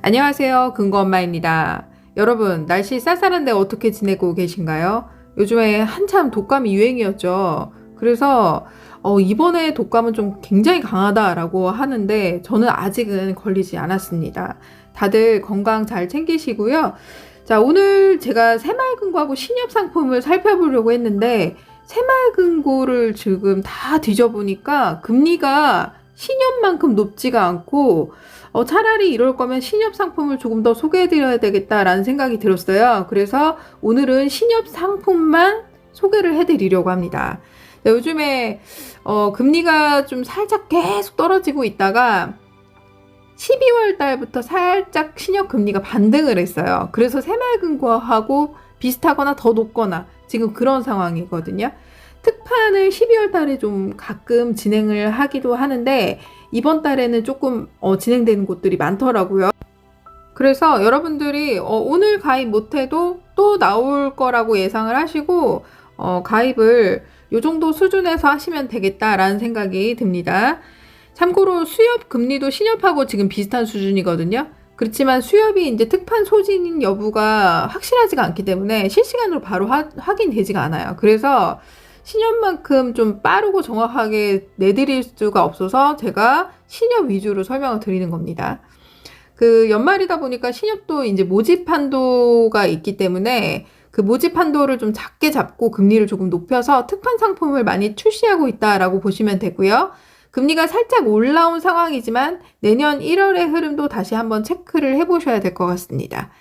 안녕하세요. 근거엄마입니다. 여러분, 날씨 쌀쌀한데 어떻게 지내고 계신가요? 요즘에 한참 독감이 유행이었죠. 그래서 이번에 독감은 좀 굉장히 강하다라고 하는데 저는 아직은 걸리지 않았습니다. 다들 건강 잘 챙기시고요. 자, 오늘 제가 새마을금고하고 신협 상품을 살펴보려고 했는데 새마을금고를 지금 다 뒤져보니까 금리가 신협만큼 높지가 않고 차라리 이럴 거면 신협 상품을 조금 더 소개해드려야 되겠다라는 생각이 들었어요. 그래서 오늘은 신협 상품만 소개를 해드리려고 합니다. 요즘에 금리가 좀 살짝 계속 떨어지고 있다가 12월 달부터 살짝 신협 금리가 반등을 했어요. 그래서 새마을금고하고 비슷하거나 더 높거나 지금 그런 상황이거든요. 특판을 12월 달에 좀 가끔 진행을 하기도 하는데 이번 달에는 조금 진행되는 곳들이 많더라고요. 그래서 여러분들이 오늘 가입 못해도 또 나올 거라고 예상을 하시고 가입을 요 정도 수준에서 하시면 되겠다라는 생각이 듭니다. 참고로 수협 금리도 신협하고 지금 비슷한 수준이거든요. 그렇지만 수협이 이제 특판 소진 여부가 확실하지가 않기 때문에 실시간으로 바로 확인되지가 않아요. 그래서 신협만큼 좀 빠르고 정확하게 내드릴 수가 없어서 제가 신협 위주로 설명을 드리는 겁니다. 그 연말이다 보니까 신협도 이제 모집 한도가 있기 때문에 그 모집 한도를 좀 작게 잡고 금리를 조금 높여서 특판 상품을 많이 출시하고 있다라고 보시면 되고요. 금리가 살짝 올라온 상황이지만 내년 1월의 흐름도 다시 한번 체크를 해보셔야 될 것 같습니다.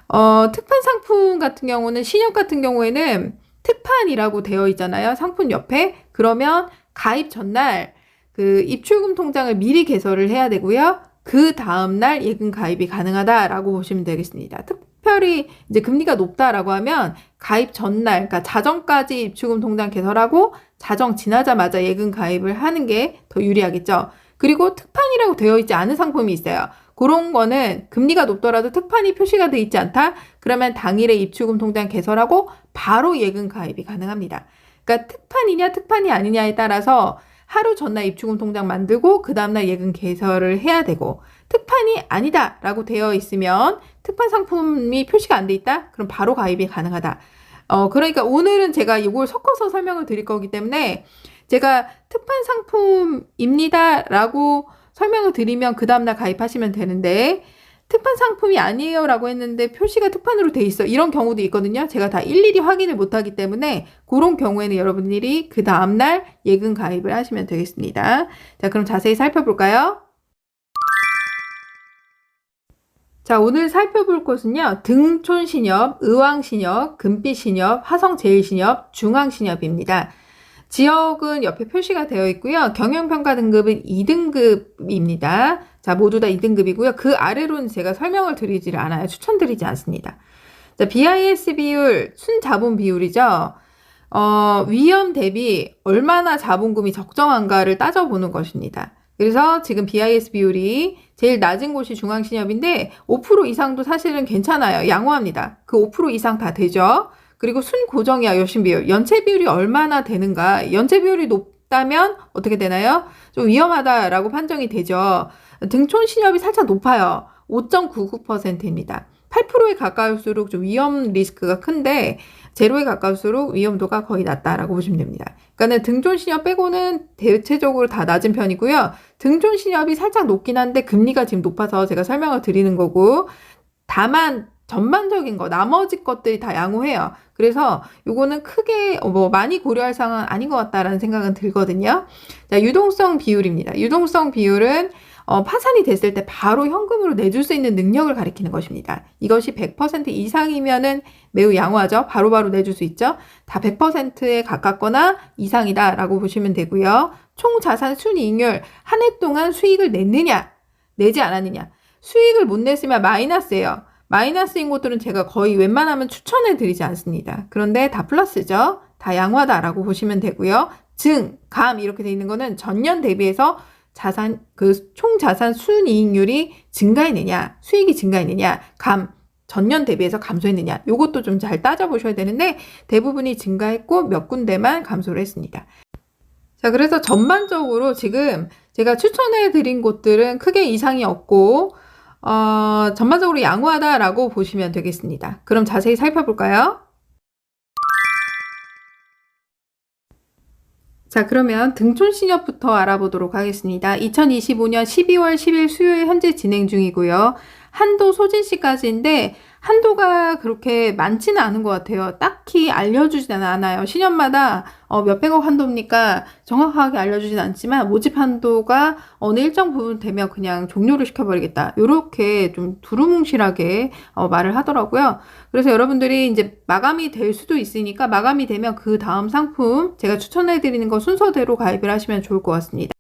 특판 상품 같은 경우는 신협 같은 경우에는 특판이라고 되어 있잖아요. 상품 옆에. 그러면 가입 전날 그 입출금 통장을 미리 개설을 해야 되고요. 그 다음날 예금 가입이 가능하다라고 보시면 되겠습니다. 특별히 이제 금리가 높다라고 하면 가입 전날, 그러니까 자정까지 입출금 통장 개설하고 자정 지나자마자 예금 가입을 하는 게 더 유리하겠죠. 그리고 특판이라고 되어 있지 않은 상품이 있어요. 그런 거는 금리가 높더라도 특판이 표시가 되어 있지 않다? 그러면 당일에 입출금 통장 개설하고 바로 예금 가입이 가능합니다. 그러니까 특판이냐 특판이 아니냐에 따라서 하루 전날 입출금 통장 만들고 그 다음날 예금 개설을 해야 되고 특판이 아니다 라고 되어 있으면 특판 상품이 표시가 안 돼 있다? 그럼 바로 가입이 가능하다. 그러니까 오늘은 제가 이걸 섞어서 설명을 드릴 거기 때문에 제가 특판 상품입니다 라고 설명을 드리면 그 다음날 가입하시면 되는데 특판 상품이 아니에요 라고 했는데 표시가 특판으로 돼 있어. 이런 경우도 있거든요. 제가 다 일일이 확인을 못하기 때문에 그런 경우에는 여러분들이 그 다음날 예금 가입을 하시면 되겠습니다. 자, 그럼 자세히 살펴볼까요? 자, 오늘 살펴볼 것은요. 등촌신협, 의왕신협, 금빛신협, 화성제일신협, 중앙신협입니다. 지역은 옆에 표시가 되어 있고요. 경영평가 등급은 2등급입니다. 자, 모두 다 2등급이고요. 그 아래로는 제가 설명을 드리지 않아요. 추천드리지 않습니다. 자, BIS 비율, 순자본 비율이죠. 위험 대비 얼마나 자본금이 적정한가를 따져보는 것입니다. 그래서 지금 BIS 비율이 제일 낮은 곳이 중앙신협인데 5% 이상도 사실은 괜찮아요. 양호합니다. 그 5% 이상 다 되죠. 그리고 순고정이야 여신 비율. 연체 비율이 얼마나 되는가. 연체 비율이 높다면 어떻게 되나요? 좀 위험하다라고 판정이 되죠. 등촌신협이 살짝 높아요. 5.99%입니다. 8%에 가까울수록 좀 위험 리스크가 큰데 제로에 가까울수록 위험도가 거의 낮다라고 보시면 됩니다. 그러니까 등촌신협 빼고는 대체적으로 다 낮은 편이고요. 등촌신협이 살짝 높긴 한데 금리가 지금 높아서 제가 설명을 드리는 거고 다만 전반적인 거 나머지 것들이 다 양호해요. 그래서 요거는 크게 많이 고려할 상황은 아닌 것 같다라는 생각은 들거든요. 자, 유동성 비율입니다. 유동성 비율은 파산이 됐을 때 바로 현금으로 내줄 수 있는 능력을 가리키는 것입니다. 이것이 100% 이상이면은 매우 양호하죠. 바로바로 내줄 수 있죠. 다 100%에 가깝거나 이상이다라고 보시면 되고요. 총 자산 순이익률, 한 해 동안 수익을 냈느냐, 내지 않았느냐. 수익을 못 냈으면 마이너스예요. 마이너스인 것들은 제가 거의 웬만하면 추천해 드리지 않습니다. 그런데 다 플러스죠. 다 양호하다라고 보시면 되고요. 증, 감 이렇게 돼 있는 거는 전년 대비해서 총 자산 순이익률이 증가했느냐, 수익이 증가했느냐, 전년 대비해서 감소했느냐, 요것도 좀 잘 따져보셔야 되는데 대부분이 증가했고 몇 군데만 감소를 했습니다. 자, 그래서 전반적으로 지금 제가 추천해 드린 곳들은 크게 이상이 없고 전반적으로 양호하다라고 보시면 되겠습니다. 그럼 자세히 살펴볼까요? 자, 그러면 등촌 신협부터 알아보도록 하겠습니다. 2025년 12월 10일 수요일 현재 진행 중이고요. 한도 소진시까지인데 한도가 그렇게 많지는 않은 것 같아요. 딱히 알려주진 않아요. 신협마다 몇백억 한도입니까? 정확하게 알려주진 않지만 모집 한도가 어느 일정 부분 되면 그냥 종료를 시켜버리겠다. 이렇게 좀 두루뭉실하게 말을 하더라고요. 그래서 여러분들이 이제 마감이 될 수도 있으니까 마감이 되면 그 다음 상품 제가 추천해드리는 거 순서대로 가입을 하시면 좋을 것 같습니다.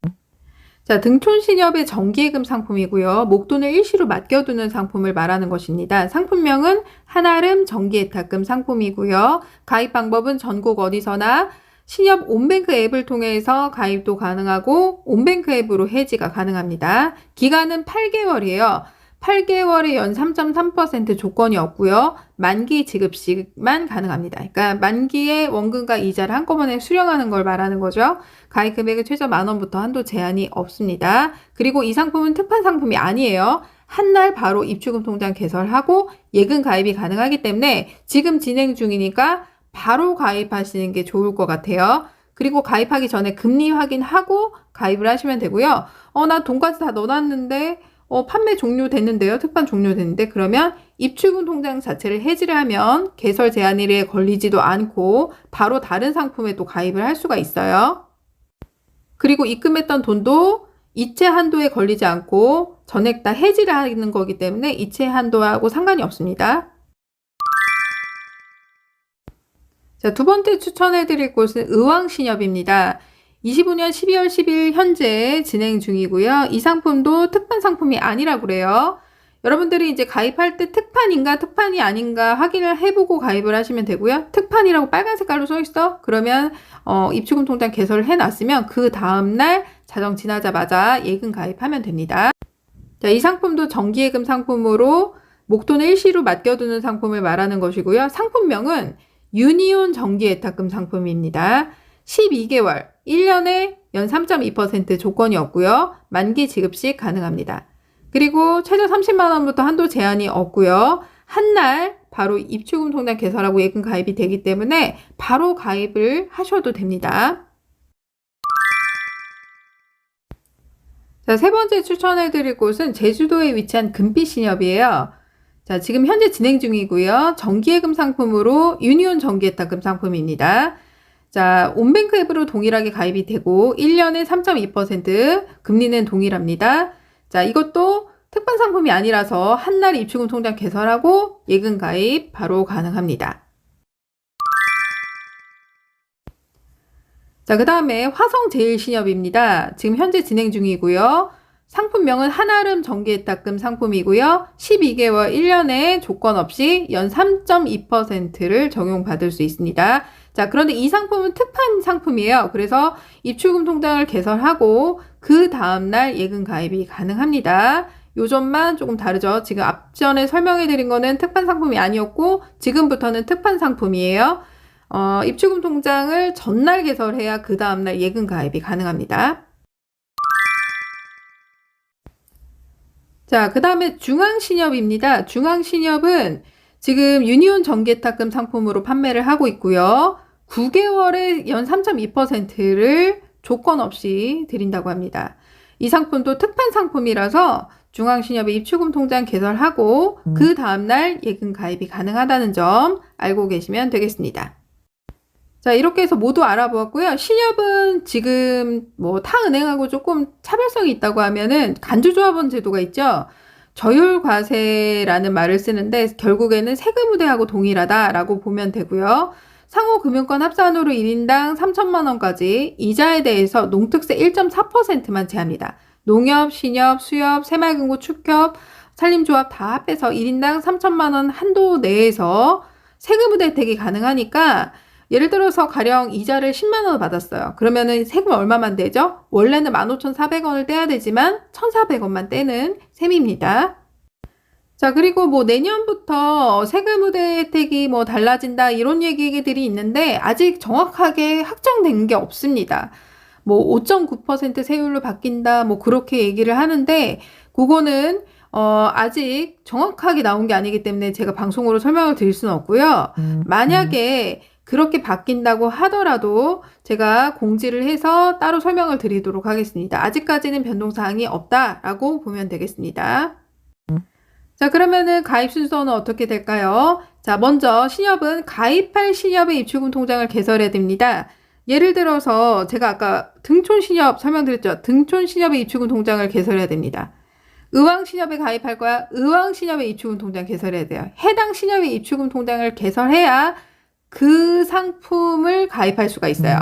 자, 등촌신협의 정기예금 상품이고요. 목돈을 일시로 맡겨두는 상품을 말하는 것입니다. 상품명은 한아름 정기예탁금 상품이고요. 가입 방법은 전국 어디서나 신협 온뱅크 앱을 통해서 가입도 가능하고 온뱅크 앱으로 해지가 가능합니다. 기간은 8개월이에요. 8개월에 연 3.3% 조건이 없고요. 만기 지급식만 가능합니다. 그러니까 만기에 원금과 이자를 한꺼번에 수령하는 걸 말하는 거죠. 가입 금액은 최저 10,000원부터 한도 제한이 없습니다. 그리고 이 상품은 특판 상품이 아니에요. 한날 바로 입출금 통장 개설하고 예금 가입이 가능하기 때문에 지금 진행 중이니까 바로 가입하시는 게 좋을 것 같아요. 그리고 가입하기 전에 금리 확인하고 가입을 하시면 되고요. 나 돈까지 다 넣어놨는데 판매 종료됐는데요. 특판 종료됐는데 그러면 입출금 통장 자체를 해지를 하면 개설 제한일에 걸리지도 않고 바로 다른 상품에 또 가입을 할 수가 있어요. 그리고 입금했던 돈도 이체 한도에 걸리지 않고 전액 다 해지를 하는 거기 때문에 이체 한도하고 상관이 없습니다. 자, 두 번째 추천해드릴 곳은 의왕신협입니다. 25년 12월 10일 현재 진행 중이고요. 이 상품도 특판 상품이 아니라 그래요. 여러분들이 이제 가입할 때 특판인가 특판이 아닌가 확인을 해보고 가입을 하시면 되고요. 특판이라고 빨간 색깔로 써있어? 그러면 입출금 통장 개설을 해놨으면 그 다음날 자정 지나자마자 예금 가입하면 됩니다. 자, 이 상품도 정기예금 상품으로 목돈을 일시로 맡겨두는 상품을 말하는 것이고요. 상품명은 유니온 정기예탁금 상품입니다. 12개월, 1년에 연 3.2% 조건이 없고요. 만기 지급식 가능합니다. 그리고 최저 30만원부터 한도 제한이 없고요. 한날 바로 입출금 통장 개설하고 예금 가입이 되기 때문에 바로 가입을 하셔도 됩니다. 자, 세 번째 추천해드릴 곳은 제주도에 위치한 금빛신협이에요. 자, 지금 현재 진행 중이고요. 정기예금 상품으로 유니온 정기예탁금 상품입니다. 자, 온뱅크 앱으로 동일하게 가입이 되고 1년에 3.2% 금리는 동일합니다. 자, 이것도 특판 상품이 아니라서 한날 입출금 통장 개설하고 예금 가입 바로 가능합니다. 자, 그 다음에 화성제일신협입니다. 지금 현재 진행 중이고요. 상품명은 한아름 정기예탁금 상품이고요. 12개월 1년에 조건 없이 연 3.2%를 적용받을 수 있습니다. 자, 그런데 이 상품은 특판 상품이에요. 그래서 입출금 통장을 개설하고 그 다음날 예금 가입이 가능합니다. 요 점만 조금 다르죠. 지금 앞전에 설명해 드린 거는 특판 상품이 아니었고 지금부터는 특판 상품이에요. 입출금 통장을 전날 개설해야 그 다음날 예금 가입이 가능합니다. 자, 그 다음에 중앙신협입니다. 중앙신협은 지금 유니온 정기예탁금 상품으로 판매를 하고 있고요. 9개월에 연 3.2%를 조건 없이 드린다고 합니다. 이 상품도 특판 상품이라서 중앙신협에 입출금 통장 개설하고 그 다음날 예금 가입이 가능하다는 점 알고 계시면 되겠습니다. 자, 이렇게 해서 모두 알아보았고요. 신협은 지금 타 은행하고 조금 차별성이 있다고 하면은 간주조합원 제도가 있죠. 저율과세라는 말을 쓰는데 결국에는 세금우대하고 동일하다라고 보면 되고요. 상호금융권 합산으로 1인당 3천만원까지 이자에 대해서 농특세 1.4%만 제합니다. 농협, 신협, 수협, 새마을금고, 축협, 산림조합 다 합해서 1인당 3천만원 한도 내에서 세금우대 혜택이 가능하니까 예를 들어서 가령 이자를 10만원을 받았어요. 그러면은 세금 얼마만 떼죠? 원래는 15,400원을 떼야 되지만 1,400원만 떼는 셈입니다. 자, 그리고 내년부터 세금 우대 혜택이 달라진다 이런 얘기들이 있는데 아직 정확하게 확정된 게 없습니다. 5.9% 세율로 바뀐다 그렇게 얘기를 하는데 그거는 아직 정확하게 나온 게 아니기 때문에 제가 방송으로 설명을 드릴 수는 없고요. 만약에 그렇게 바뀐다고 하더라도 제가 공지를 해서 따로 설명을 드리도록 하겠습니다. 아직까지는 변동사항이 없다라고 보면 되겠습니다. 자, 그러면은 가입 순서는 어떻게 될까요? 자, 먼저 신협은 가입할 신협의 입출금 통장을 개설해야 됩니다. 예를 들어서 제가 아까 등촌 신협 설명드렸죠. 등촌 신협의 입출금 통장을 개설해야 됩니다. 의왕 신협에 가입할 거야. 의왕 신협의 입출금 통장 개설해야 돼요. 해당 신협의 입출금 통장을 개설해야 그 상품을 가입할 수가 있어요.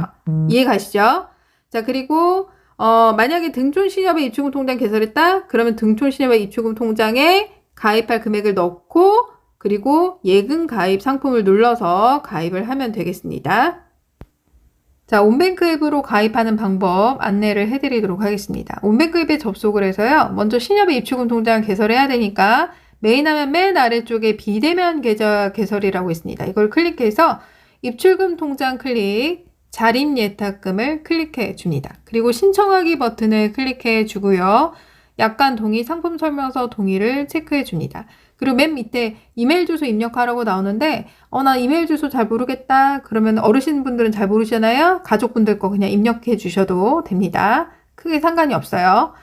이해 가시죠? 자, 그리고 만약에 등촌 신협의 입출금 통장 개설했다? 그러면 등촌 신협의 입출금 통장에 가입할 금액을 넣고 그리고 예금 가입 상품을 눌러서 가입을 하면 되겠습니다. 자, 온뱅크 앱으로 가입하는 방법 안내를 해드리도록 하겠습니다. 온뱅크 앱에 접속을 해서요. 먼저 신협의 입출금 통장 개설해야 되니까 메인화면 맨 아래쪽에 비대면 계좌 개설이라고 있습니다. 이걸 클릭해서 입출금 통장 클릭, 자립 예탁금을 클릭해 줍니다. 그리고 신청하기 버튼을 클릭해 주고요. 약관 동의, 상품 설명서 동의를 체크해 줍니다. 그리고 맨 밑에 이메일 주소 입력하라고 나오는데 나 이메일 주소 잘 모르겠다. 그러면 어르신분들은 잘 모르시잖아요. 가족분들 거 그냥 입력해 주셔도 됩니다. 크게 상관이 없어요.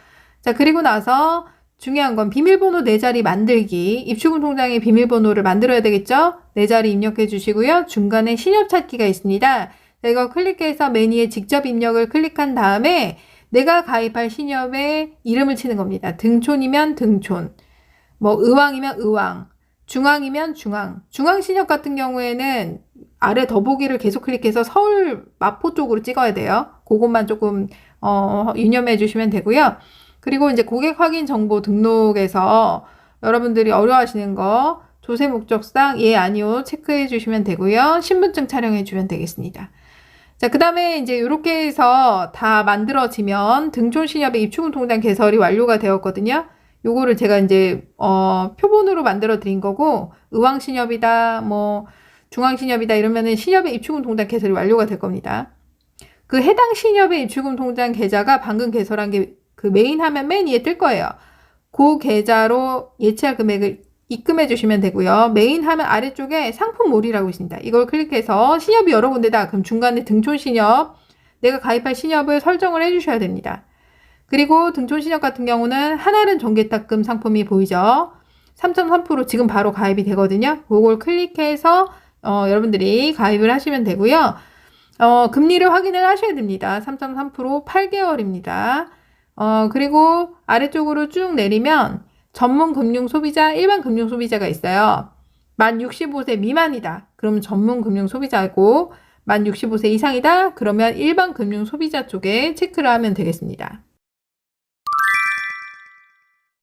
자, 그리고 나서 중요한 건 비밀번호 4자리 만들기. 입출금 통장에 비밀번호를 만들어야 되겠죠? 4자리 입력해 주시고요. 중간에 신협 찾기가 있습니다. 자, 이거 클릭해서 메뉴에 직접 입력을 클릭한 다음에 내가 가입할 신협의 이름을 치는 겁니다. 등촌이면 등촌, 뭐 의왕이면 의왕, 중앙이면 중앙. 중앙 신협 같은 경우에는 아래 더보기를 계속 클릭해서 서울 마포 쪽으로 찍어야 돼요. 그것만 조금 유념해 주시면 되고요. 그리고 이제 고객 확인 정보 등록에서 여러분들이 어려워하시는 거 조세 목적상 예 아니요 체크해 주시면 되고요. 신분증 촬영해 주면 되겠습니다. 자, 그 다음에 이제 이렇게 해서 다 만들어지면 등촌 신협의 입출금 통장 개설이 완료가 되었거든요. 요거를 제가 이제 표본으로 만들어 드린 거고 의왕 신협이다 뭐 중앙 신협이다 이러면은 신협의 입출금 통장 개설이 완료가 될 겁니다. 그 해당 신협의 입출금 통장 계좌가 방금 개설한 게 그 메인 화면 맨 위에 뜰 거예요. 그 계좌로 예치할 금액을 입금해 주시면 되고요. 메인 화면 아래쪽에 상품몰이라고 있습니다. 이걸 클릭해서 신협이 여러 군데다 그럼 중간에 등촌 신협 내가 가입할 신협을 설정을 해 주셔야 됩니다. 그리고 등촌 신협 같은 경우는 한아름 정기예탁금 상품이 보이죠. 3.3% 지금 바로 가입이 되거든요. 그걸 클릭해서 여러분들이 가입을 하시면 되고요. 금리를 확인을 하셔야 됩니다. 3.3% 8개월입니다. 그리고 아래쪽으로 쭉 내리면 전문 금융 소비자, 일반 금융 소비자가 있어요. 만 65세 미만이다. 그러면 전문 금융 소비자고 만 65세 이상이다. 그러면 일반 금융 소비자 쪽에 체크를 하면 되겠습니다.